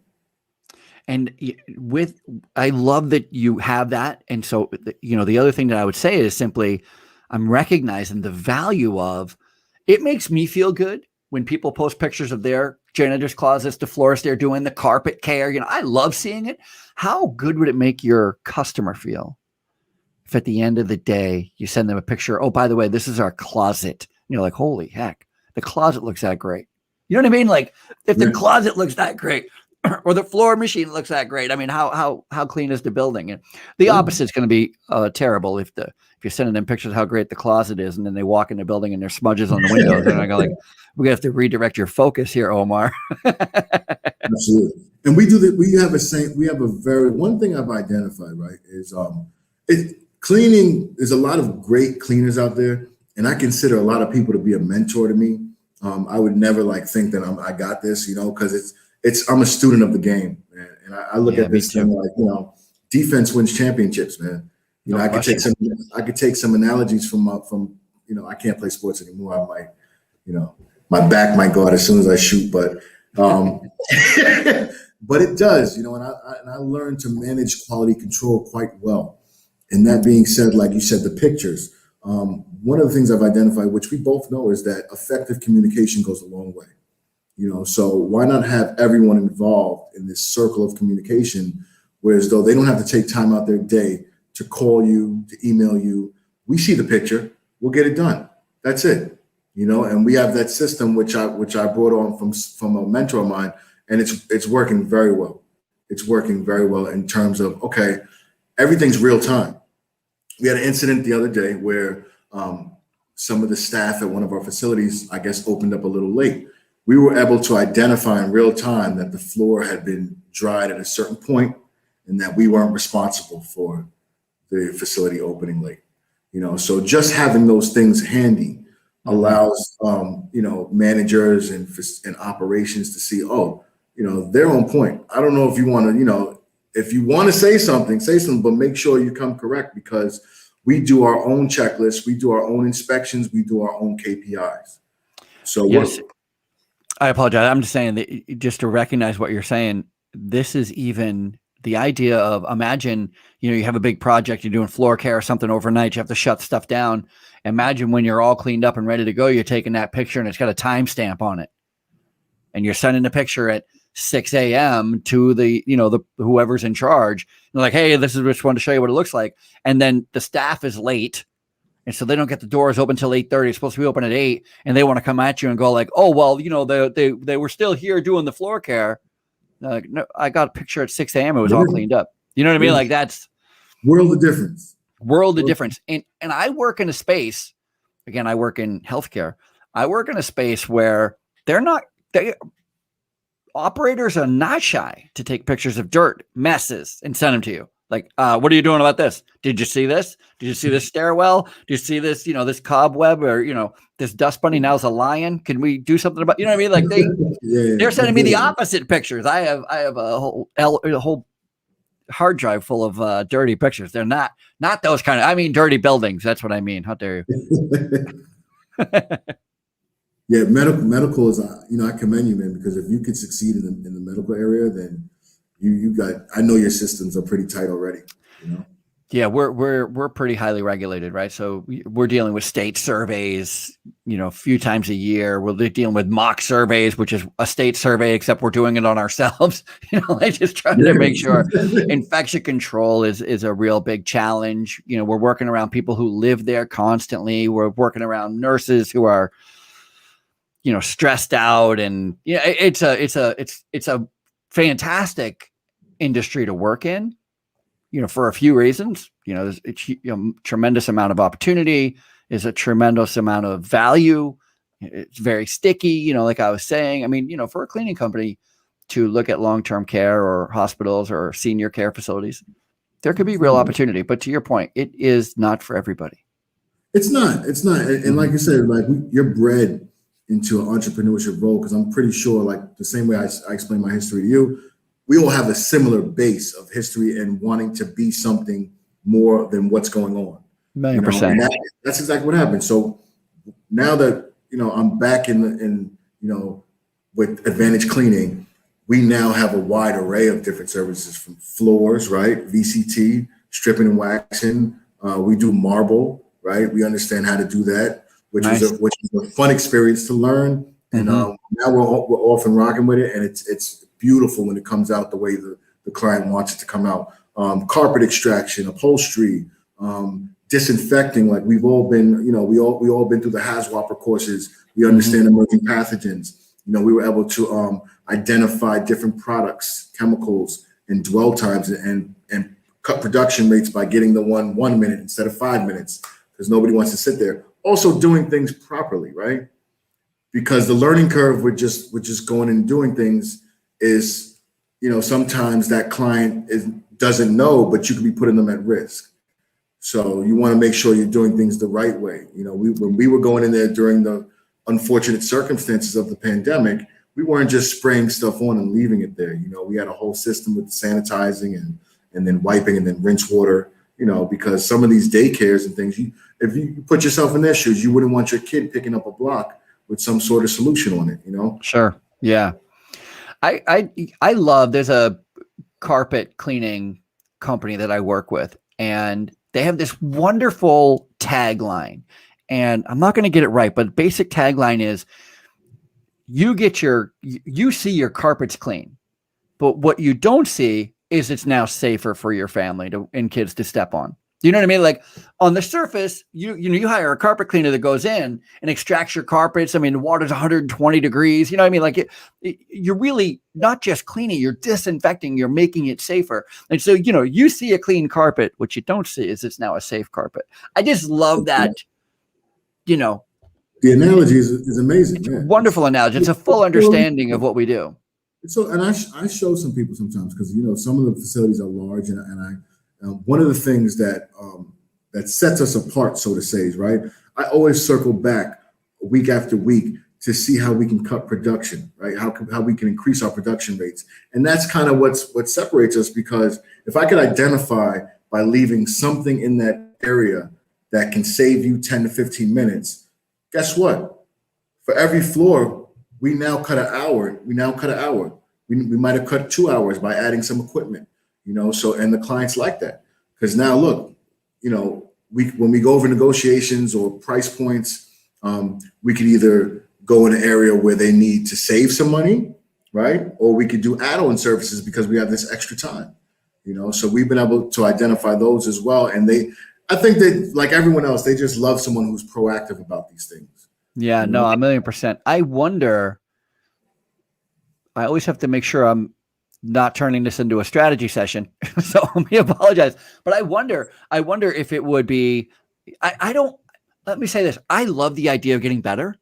And I love that you have that. And so, the other thing that I would say is simply, I'm recognizing the value of, it makes me feel good when people post pictures of their janitor's closets, the florist, they're doing the carpet care. I love seeing it. How good would it make your customer feel if at the end of the day you send them a picture? Oh, by the way, this is our closet. And you're like, holy heck, the closet looks that great. You know what I mean? Like, if the closet looks that great, or the floor machine looks that great, I mean, how clean is the building? And the opposite is going to be terrible if you're sending them pictures of how great the closet is, and then they walk in the building and there's smudges on the windows, and I go like, we're gonna have to redirect your focus here, Omar. Absolutely. And we do that. We have a very, one thing I've identified, right, is cleaning. There's a lot of great cleaners out there, and I consider a lot of people to be a mentor to me. I would never think that I got this, because I'm a student of the game, man. And I look at this thing like, defense wins championships, man. I could take some analogies from I can't play sports anymore. I might, my back might go out as soon as I shoot, but but it does, and I learned to manage quality control quite well. And that being said, like you said, the pictures, one of the things I've identified, which we both know, is that effective communication goes a long way. So why not have everyone involved in this circle of communication, whereas though they don't have to take time out their day to call you, to email you. We see the picture, we'll get it done. That's it. And we have that system which I brought on from a mentor of mine, and it's working very well. It's working very well in terms of, okay, everything's real time. We had an incident the other day where some of the staff at one of our facilities, I guess, opened up a little late. We were able to identify in real time that the floor had been dried at a certain point and that we weren't responsible for the facility opening late. So just having those things handy allows, managers and operations to see, they're on point. I don't know if you want to, if you want to say something, but make sure you come correct, because we do our own checklists, we do our own inspections, we do our own KPIs. So yes. I apologize. I'm just saying that just to recognize what you're saying, this is even the idea of, imagine, you have a big project, you're doing floor care or something overnight, you have to shut stuff down. Imagine when you're all cleaned up and ready to go, you're taking that picture and it's got a timestamp on it. And you're sending the picture at 6 a.m. to the whoever's in charge. They're like, hey, this is which one to show you what it looks like. And then the staff is late. And so they don't get the doors open till 8:30. It's supposed to be open at 8. And they want to come at you and go like, oh, well, they were still here doing the floor care. Like, no, I got a picture at 6 a.m. It was all cleaned up. You know what I mean? Like, that's world of difference. And I work in a space, again, I work in healthcare. I work in a space where operators are not shy to take pictures of dirt, messes, and send them to you. Like, what are you doing about this? Did you see this? Did you see this stairwell? Did you see this, this cobweb, or, this dust bunny now is a lion? Can we do something about, you know what I mean? Like they're sending me the opposite pictures. I have a whole hard drive full of dirty pictures. They're not those kind of, I mean, dirty buildings. That's what I mean. How dare you? Yeah. Medical is, I commend you, man, because if you could succeed in the medical area, then I know your systems are pretty tight already. Yeah, we're pretty highly regulated, right? So we're dealing with state surveys, a few times a year. We're dealing with mock surveys, which is a state survey, except we're doing it on ourselves. Like just trying to make sure infection control is a real big challenge. We're working around people who live there constantly. We're working around nurses who are, stressed out, and it's a fantastic industry to work in, for a few reasons. There's tremendous amount of opportunity, is a tremendous amount of value. It's very sticky, like I was saying. I mean, for a cleaning company to look at long-term care or hospitals or senior care facilities, there could be real opportunity. But to your point, it is not for everybody. It's not. And like you said, like you're bred into an entrepreneurship role, because I'm pretty sure, like the same way I explained my history to you, we all have a similar base of history and wanting to be something more than what's going on. 1,000,000%. That's exactly what happened. So now that, I'm back with Advantage Cleaning, we now have a wide array of different services from floors, right? VCT, stripping and waxing. We do marble, right? We understand how to do that, which Nice. is a fun experience to learn. And now we're off and rocking with it, and it's beautiful when it comes out the way the client wants it to come out. Carpet extraction, upholstery, disinfecting. Like we've all been, we all been through the HAZWOPER courses. We understand emerging pathogens. We were able to identify different products, chemicals, and dwell times, and cut production rates by getting the 1 minute instead of 5 minutes, because nobody wants to sit there. Also doing things properly, right? Because the learning curve with just going and doing things is, sometimes that client doesn't know, but you could be putting them at risk. So you want to make sure you're doing things the right way. When we were going in there during the unfortunate circumstances of the pandemic, we weren't just spraying stuff on and leaving it there. We had a whole system with sanitizing and then wiping and then rinse water, because some of these daycares and things, if you put yourself in their shoes, you wouldn't want your kid picking up a block with some sort of solution on it, Sure. Yeah. I love, there's a carpet cleaning company that I work with, and they have this wonderful tagline, and I'm not going to get it right, but the basic tagline is you see your carpets clean, but what you don't see is it's now safer for your family and kids to step on. You know what I mean? Like on the surface, you hire a carpet cleaner that goes in and extracts your carpets. I mean, the water's 120 degrees. You know what I mean? Like you're really not just cleaning, you're disinfecting, you're making it safer. And so, you see a clean carpet. What you don't see is it's now a safe carpet. I just love that, The analogy is amazing. It's a wonderful analogy. It's a full understanding of what we do. So, and I show some people sometimes, because, some of the facilities are large, and one of the things that sets us apart, so to say, is, right, I always circle back week after week to see how we can cut production, right? How we can increase our production rates. And that's kind of what separates us, because if I could identify by leaving something in that area that can save you 10 to 15 minutes, guess what? For every floor, we now cut an hour. We might have cut 2 hours by adding some equipment. So, and the clients like that, because now look, when we go over negotiations or price points, we could either go in an area where they need to save some money, right? Or we could do add-on services because we have this extra time, so we've been able to identify those as well. And I think that, like everyone else, they just love someone who's proactive about these things. Yeah, no, 1,000,000%. I always have to make sure I'm not turning this into a strategy session. So let me apologize. But I wonder if it would be, let me say this. I love the idea of getting better.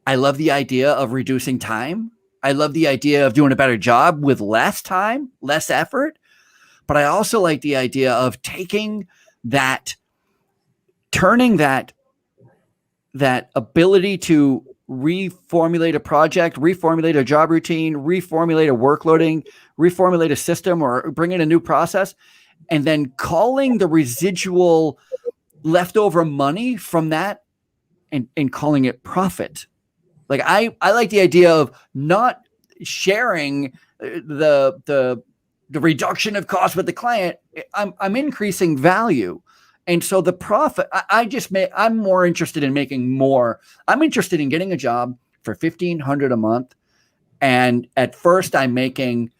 I love the idea of reducing time. I love the idea of doing a better job with less time, less effort. But I also like the idea of turning that ability to reformulate a project, reformulate a job routine, reformulate a workloading, reformulate a system, or bring in a new process, and then calling the residual leftover money from that and calling it profit. Like I like the idea of not sharing the reduction of cost with the client. I'm increasing value. And so the profit, I'm more interested in making more. I'm interested in getting a job for $1,500 a month. And at first I'm making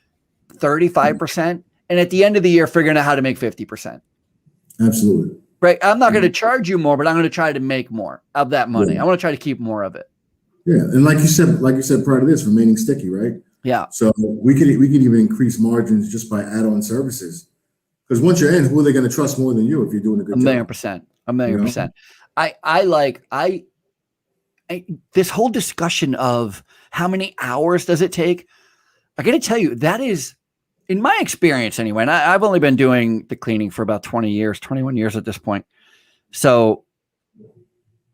35%. And at the end of the year, figuring out how to make 50%. Absolutely. Right. I'm not going to charge you more, but I'm going to try to make more of that money. Yeah. I want to try to keep more of it. Yeah. And like you said prior to this, remaining sticky, right? Yeah. So we could even increase margins just by add-on services. Because once you're in, who are they going to trust more than you if you're doing a good job? 1,000,000%. 1,000,000%. I this whole discussion of how many hours does it take? I got to tell you, that is, in my experience anyway, and I've only been doing the cleaning for about 21 years at this point. So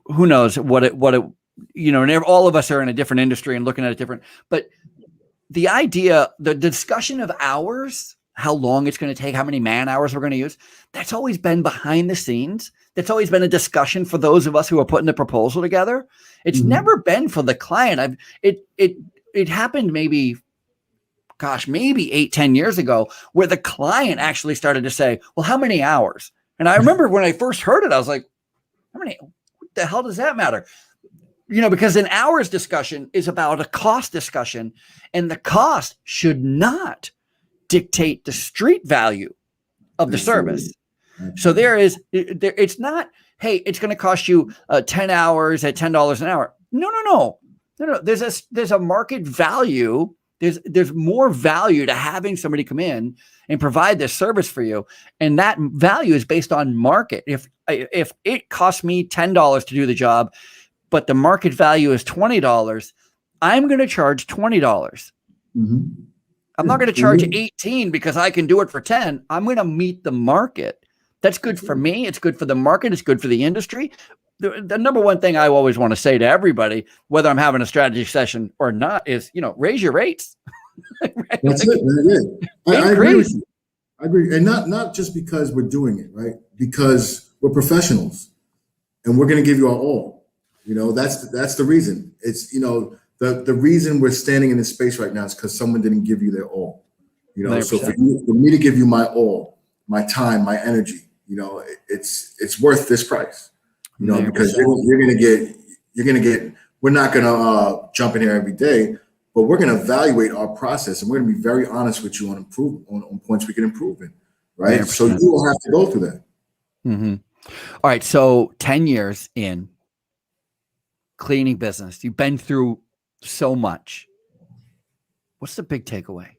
who knows what it, and all of us are in a different industry and looking at it different, but the idea, the discussion of hours how long it's going to take, how many man hours we're going to use. That's always been behind the scenes. That's always been a discussion for those of us who are putting the proposal together. It's never been for the client. It happened maybe 8-10 years ago, where the client actually started to say, well, how many hours? And I remember when I first heard it, I was like, what the hell does that matter? Because an hours discussion is about a cost discussion, and the cost should not dictate the street value of the service. So it's not, hey, it's going to cost you 10 hours at $10 an hour. No. There's a market value. There's more value to having somebody come in and provide this service for you. And that value is based on market. If it costs me $10 to do the job, but the market value is $20, I'm going to charge $20. I'm not going to charge 18 because I can do it for 10. I'm going to meet the market. That's good for me. It's good for the market. It's good for the industry. The number one thing I always want to say to everybody, whether I'm having a strategy session or not, is, raise your rates. Right? That's it, man. Yeah. I agree with you. I agree. And not just because we're doing it, right? Because we're professionals and we're going to give you our all. That's the reason. It's, the reason we're standing in this space right now is because someone didn't give you their all. 100%. So for me to give you my all, my time, my energy, it's worth this price. 100%. Because you're gonna get. We're not gonna jump in here every day, but we're gonna evaluate our process, and we're gonna be very honest with you on points we can improve in. Right. 100%. So you will have to go through that. All right. So 10 years in cleaning business, you've been through so much. What's the big takeaway?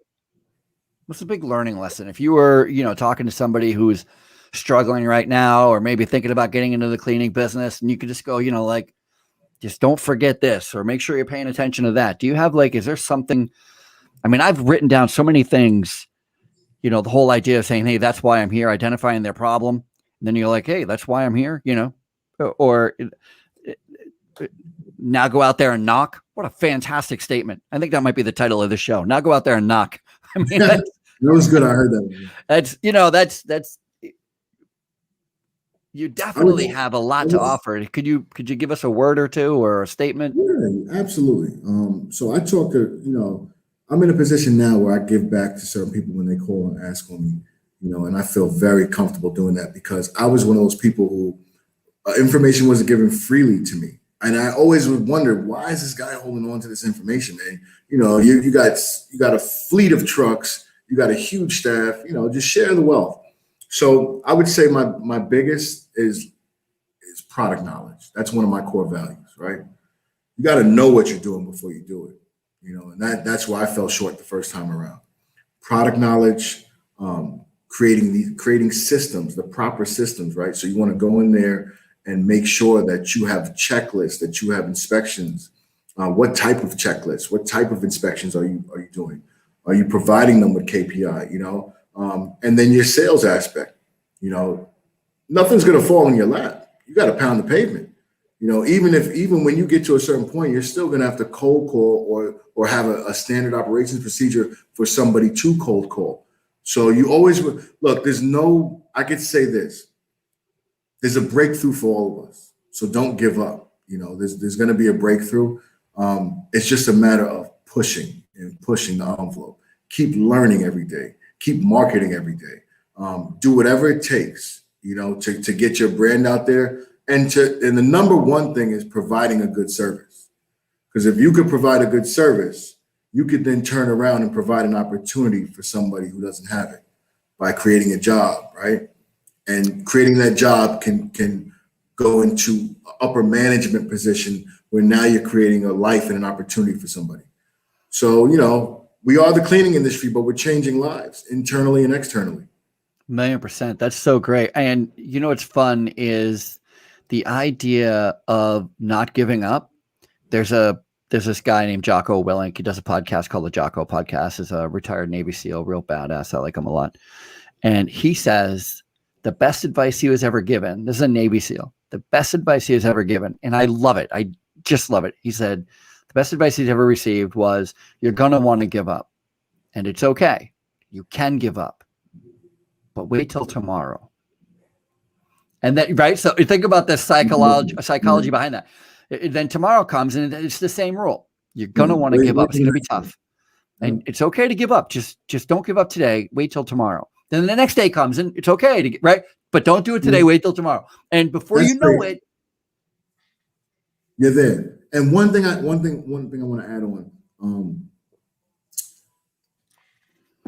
What's the big learning lesson? If you were, talking to somebody who's struggling right now, or maybe thinking about getting into the cleaning business, and you could just go, just don't forget this, or make sure you're paying attention to that. Do you have is there something? I mean, I've written down so many things, the whole idea of saying, hey, that's why I'm here, identifying their problem. And then you're like, hey, that's why I'm here, or now go out there and knock. What a fantastic statement. I think that might be the title of the show. Now go out there and knock. I mean, that was good. I heard that. That's you definitely have a lot to offer. Could you give us a word or two or a statement? Yeah, absolutely. So I talk to, I'm in a position now where I give back to certain people when they call and ask on me, and I feel very comfortable doing that because I was one of those people who information wasn't given freely to me. And I always would wonder, why is this guy holding on to this information? And, you got a fleet of trucks, you got a huge staff, just share the wealth. So I would say my biggest is product knowledge. That's one of my core values, right? You got to know what you're doing before you do it, and that's where I fell short the first time around. Product knowledge, creating systems, the proper systems, right? So you want to go in there and make sure that you have checklists, that you have inspections. What type of checklists? What type of inspections are you doing? Are you providing them with KPI? And then your sales aspect. Nothing's going to fall in your lap. You got to pound the pavement. Even when you get to a certain point, you're still going to have to cold call or have a standard operations procedure for somebody to cold call. So you always look. I could say this. There's a breakthrough for all of us. So don't give up. There's going to be a breakthrough. It's just a matter of pushing the envelope. Keep learning every day. Keep marketing every day. Do whatever it takes, to get your brand out there. And the number one thing is providing a good service. Because if you could provide a good service, you could then turn around and provide an opportunity for somebody who doesn't have it by creating a job, right? And creating that job can go into upper management position where now you're creating a life and an opportunity for somebody. So, we are the cleaning industry, but we're changing lives internally and externally. 1,000,000%. That's so great. And what's fun is the idea of not giving up. There's this guy named Jocko Willink. He does a podcast called the Hsk Podcast. He's a retired Navy SEAL, real badass. I like him a lot. And he says the best advice he was ever given, this is a Navy SEAL, the best advice he was ever given, and I love it. I just love it. He said the best advice he's ever received was, you're going to want to give up. And it's okay. You can give up. but wait till tomorrow. And that, right? So you think about the psychology behind that. Then tomorrow comes and it's the same rule. You're going to want to give up. It's going to be tough. And it's okay to give up. Just don't give up today. Wait till tomorrow. Then the next day comes and it's okay to right? But don't do it today. Wait till tomorrow. And before you know it, you're there. And one thing I want to add on.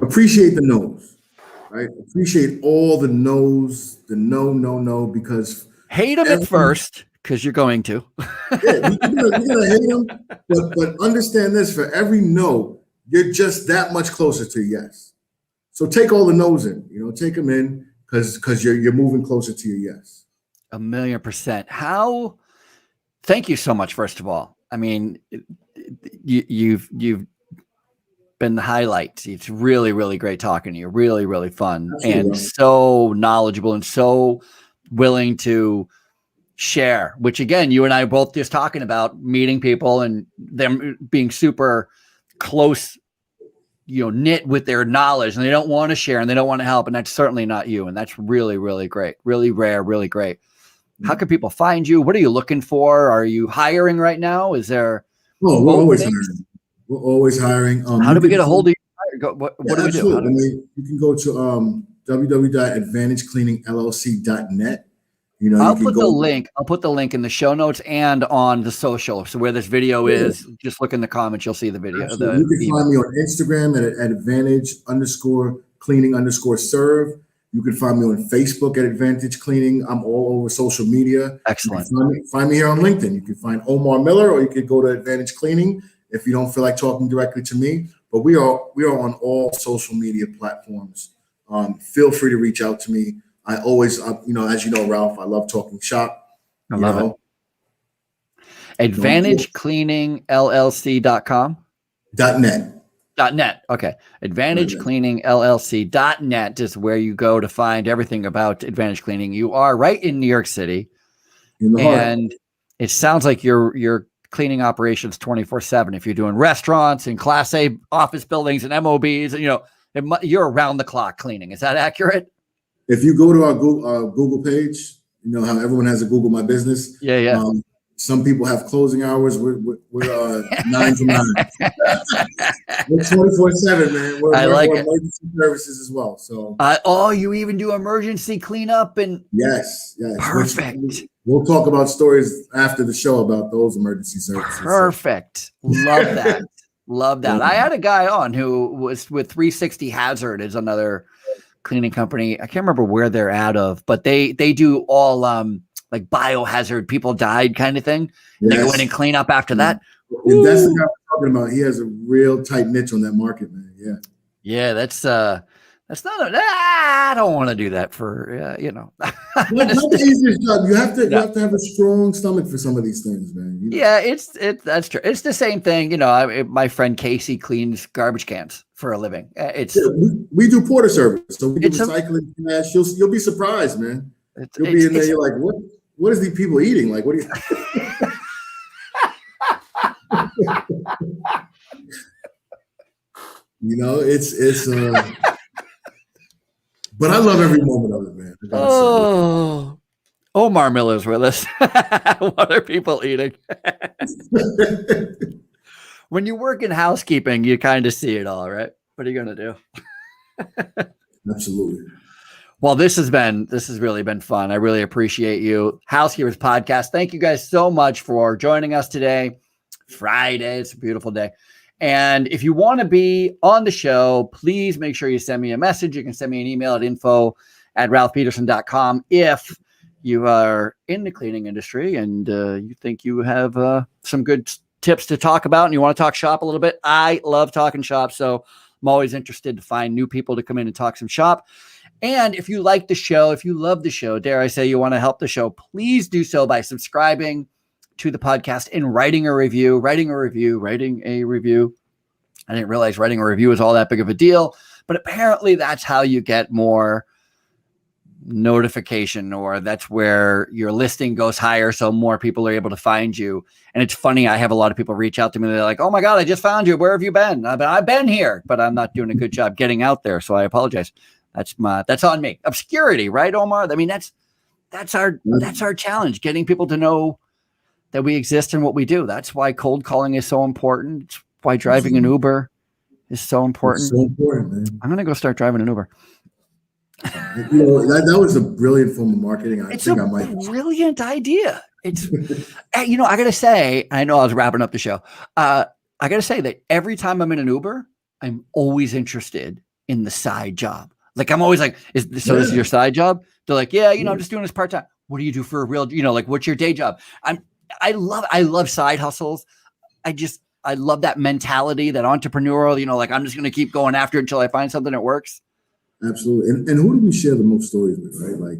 Appreciate the no's, right? Appreciate all the no's, the no, because hate them at first because you're going to. You're gonna hate them, but understand this: for every no, you're just that much closer to yes. So take all the no's in, take them in because you're moving closer to your yes. 1,000,000%. Thank you so much. First of all, I mean, you've been the highlight. It's really, really great talking to you. Really, really fun. Absolutely. And so knowledgeable and so willing to share, which again, you and I are both just talking about meeting people and them being super close, knit with their knowledge, and they don't want to share and they don't want to help. And that's certainly not you. And that's really, really great. Really rare, really great. How can people find you? What are you looking for? Are you hiring right now? Is there? Oh, we're always hiring. We're always hiring. How do we get a hold of you? What do we do? You can go to www.advantagecleaningllc.net. I'll put the link in the show notes and on the social. So where this video is, just look in the comments. You'll see the video. You can find me on Instagram at advantage_cleaning_serve. You can find me on Facebook at Advantage Cleaning. I'm all over social media. Excellent. Find me here on LinkedIn. You can find Omar Miller, or you could go to Advantage Cleaning if you don't feel like talking directly to me. But we are on all social media platforms. Feel free to reach out to me. I always, as you know, Ralph, I love talking shop. I love it. AdvantageCleaningLLC.com? .net. .net. Okay. AdvantageCleaningLLC.net is where you go to find everything about Advantage Cleaning. You are right in New York City. And it sounds like you're cleaning operations 24/7. If you're doing restaurants and Class A office buildings and MOBs, you're around the clock cleaning. Is that accurate? If you go to our Google page, how everyone has a Google My Business. Yeah. Some people have closing hours. We're 9 to 9. We're 24/7, man. We're emergency services as well. So. You even do emergency cleanup and. Yes. Perfect. We'll talk about stories after the show about those emergency services. Perfect. Love that. Love that. I had a guy on who was with 360 Hazard, is another cleaning company. I can't remember where they're out of, but they do all like biohazard, people died kind of thing. Yes. They go in and clean up after that. And that's the guy we're talking about. He has a real tight niche on that market, man. Yeah. Yeah, that's not I don't want to do that for not the easiest job. You have to have a strong stomach for some of these things, man. Yeah, that's true. It's the same thing. My friend Casey cleans garbage cans for a living. We do porter service, so we do recycling trash. You'll be surprised, man. You'll be in there. You're like, what is these people eating? Like, what do you? It's but I love every moment of it, man. Oh, Omar Miller's with us. What are people eating? When you work in housekeeping, you kind of see it all, right? What are you going to do? Absolutely. Well, this has really been fun. I really appreciate you. Housekeepers Podcast. Thank you guys so much for joining us today. Friday. It's a beautiful day. And if you want to be on the show, please make sure you send me a message. You can send me an email at info@ralphpeterson.com. If you are in the cleaning industry and you think you have some good tips to talk about and you want to talk shop a little bit, I love talking shop. So I'm always interested to find new people to come in and talk some shop. And if you like the show, if you love the show, dare I say you want to help the show, please do so by subscribing to the podcast and writing a review. I didn't realize writing a review is all that big of a deal, but apparently that's how you get more notification, or that's where your listing goes higher, so more people are able to find you. And it's funny, I have a lot of people reach out to me. They're like, "Oh my God, I just found you. Where have you been?" I've been here, but I'm not doing a good job getting out there, so I apologize. That's on me. Obscurity, right, Omar? I mean, that's our challenge, getting people to know that we exist and what we do. That's why cold calling is so important. It's why driving an Uber is so important. It's so important, man. I'm going to go start driving an Uber. That was a brilliant form of marketing. I think I might. Brilliant idea. It's, I got to say, I know I was wrapping up the show. I got to say that every time I'm in an Uber, I'm always interested in the side job. Like, I'm always like, this is your side job? They're like, yeah, I'm just doing this part-time. What do you do for a real, like, what's your day job? I love side hustles. I love that mentality, that entrepreneurial, like, I'm just going to keep going after it until I find something that works. Absolutely. And who do we share the most stories with, right? Like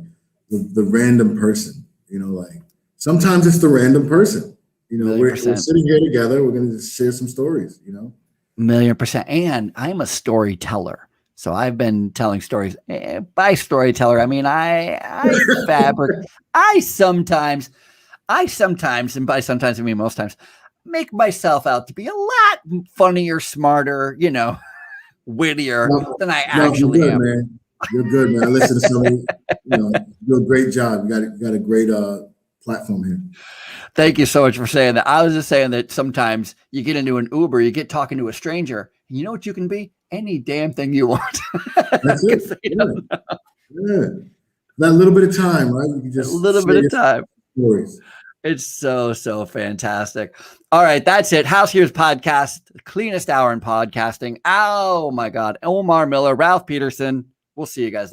the random person, like sometimes it's the random person, we're sitting here together. We're going to just share some stories, 1,000,000%. And I'm a storyteller. So I've been telling stories. By storyteller, I mean, I sometimes, and by sometimes I mean most times, make myself out to be a lot funnier, smarter, wittier than I actually am. Man. You're good, man. I listen to somebody, you do a great job. You got a great platform here. Thank you so much for saying that. I was just saying that sometimes you get into an Uber, you get talking to a stranger, and you know what you can be? Any damn thing you want. That's it. Yeah. That little bit of time, right? You can just a little bit of time. Stories. It's so fantastic. All right, that's it. Housekeepers Podcast, the cleanest hour in podcasting. Oh my God. Omar Miller, Ralph Peterson. We'll see you guys later.